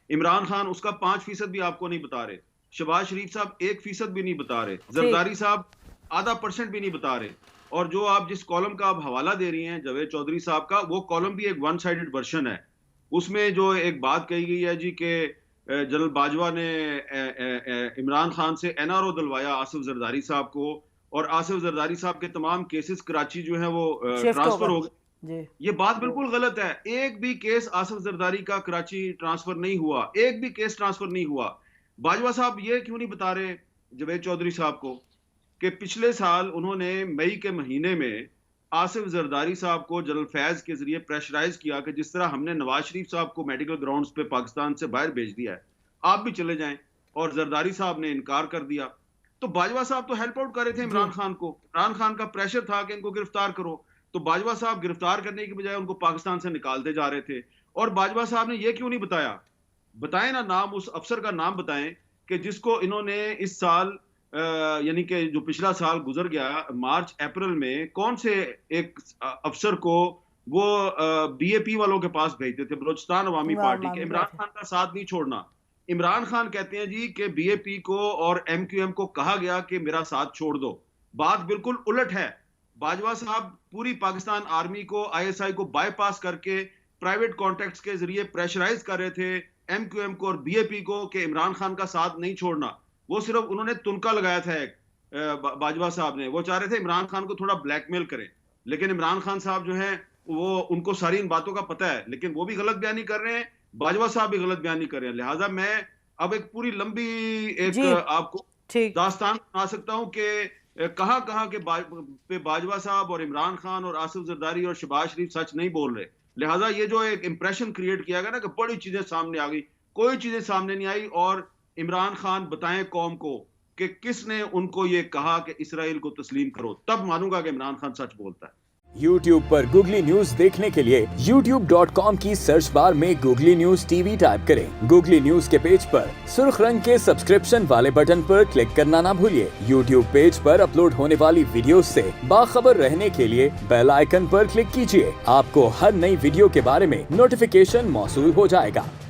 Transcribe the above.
इमरान खान उसका 5% भी आपको नहीं बता रहे, शहबाज शरीफ साहब 1% भी नहीं बता रहे, ठीक। जरदारी साहब ½ % भी नहीं बता रहे। और जो आप जिस कॉलम का आप हवाला दे रही हैं जावेद चौधरी साहब का, वो कॉलम भी एक वन साइडेड वर्जन है। उसमें जो एक बात कही गई है जी कि जनरल बाजवा ने इमरान खान से एनआरओ दिलवाया आसिफ जरदारी साहब को, और आसिफ जरदारी साहब के तमाम केसेस कराची जो है वो शिफ्ट हो ट्रांसफर हो गए गए। जी। ये बात बिल्कुल गलत है। एक भी केस आसिफ जरदारी का कराची ट्रांसफर नहीं हुआ, एक भी केस ट्रांसफर नहीं हुआ। बाजवा साहब ये क्यों नहीं बता रहे जावेद चौधरी साहब को कि पिछले साल उन्होंने मई के महीने में आसिफ जरदारी साहब को जनरल फैज के जरिए प्रेशराइज किया कि जिस तरह हमने नवाज शरीफ साहब को मेडिकल ग्राउंड्स पे पाकिस्तान से बाहर भेज दिया है, आप भी चले जाएं, और जरदारी साहब ने इनकार कर दिया। तो बाजवा साहब तो हेल्प आउट कर रहे थे इमरान खान को, इमरान खान का प्रेशर था कि इनको गिरफ्तार करो, तो बाजवा साहब गिरफ्तार करने की बजाय उनको पाकिस्तान से निकालते जा रहे थे। और बाजवा साहब ने यह क्यों नहीं बताया, बताएं ना नाम, उस अफसर का नाम बताएं कि जिसको इन्होंने इस साल यानी कि जो पिछला साल गुजर गया मार्च अप्रैल में, कौन से एक अफसर को वो बीएपी वालों के पास भेजते थे, बलोचिस्तान अवामी पार्टी के। इमरान खान का साथ नहीं छोड़ना। इमरान खान कहते हैं जी कि बीएपी को और एमक्यूएम को कहा गया कि मेरा साथ छोड़ दो। बात बिल्कुल उलट है। बाजवा साहब पूरी पाकिस्तान आर्मी को, आईएसआई को बाईपास करके प्राइवेट कॉन्टेक्ट्स के जरिए प्रेशराइज कर रहे थे एमक्यूएम को और बीएपी को कि इमरान खान का साथ नहीं छोड़ना। वो सिर्फ उन्होंने तुनका लगाया था एक, बाजवा साहब ने, वो चाह रहे थे इमरान खान को थोड़ा ब्लैकमेल करें, लेकिन इमरान खान साहब जो है वो, उनको सारी इन बातों का पता है, लेकिन वो भी गलत बयानी कर रहे हैं, बाजवा साहब भी गलत बयानी कर रहे हैं। लिहाजा मैं अब एक पूरी लंबी एक आपको दास्तान सुना सकता हूं कि कहां कहां के पे बाजवा साहब और इमरान खान और आसिफ जरदारी और शहबाज शरीफ सच नहीं बोल रहे। लिहाजा ये जो एक इंप्रेशन क्रिएट किया गया ना कि बड़ी चीजें सामने आ गई, कोई चीजें सामने नहीं आई। और इमरान खान बताएं कौम को कि किसने उनको ये कहा कि इसराइल को तस्लीम करो, तब मानूंगा कि इमरान खान सच बोलता है। YouTube पर गूगली न्यूज देखने के लिए youtube.com की सर्च बार में गूगली न्यूज टीवी टाइप करें। गूगली न्यूज के पेज पर सुर्ख रंग के सब्सक्रिप्शन वाले बटन पर क्लिक करना ना भूलिए। YouTube पेज पर अपलोड होने वाली वीडियो से बाखबर रहने के लिए बेल आइकन पर क्लिक कीजिए। आपको हर नई वीडियो के बारे में नोटिफिकेशन मौसूल हो जाएगा।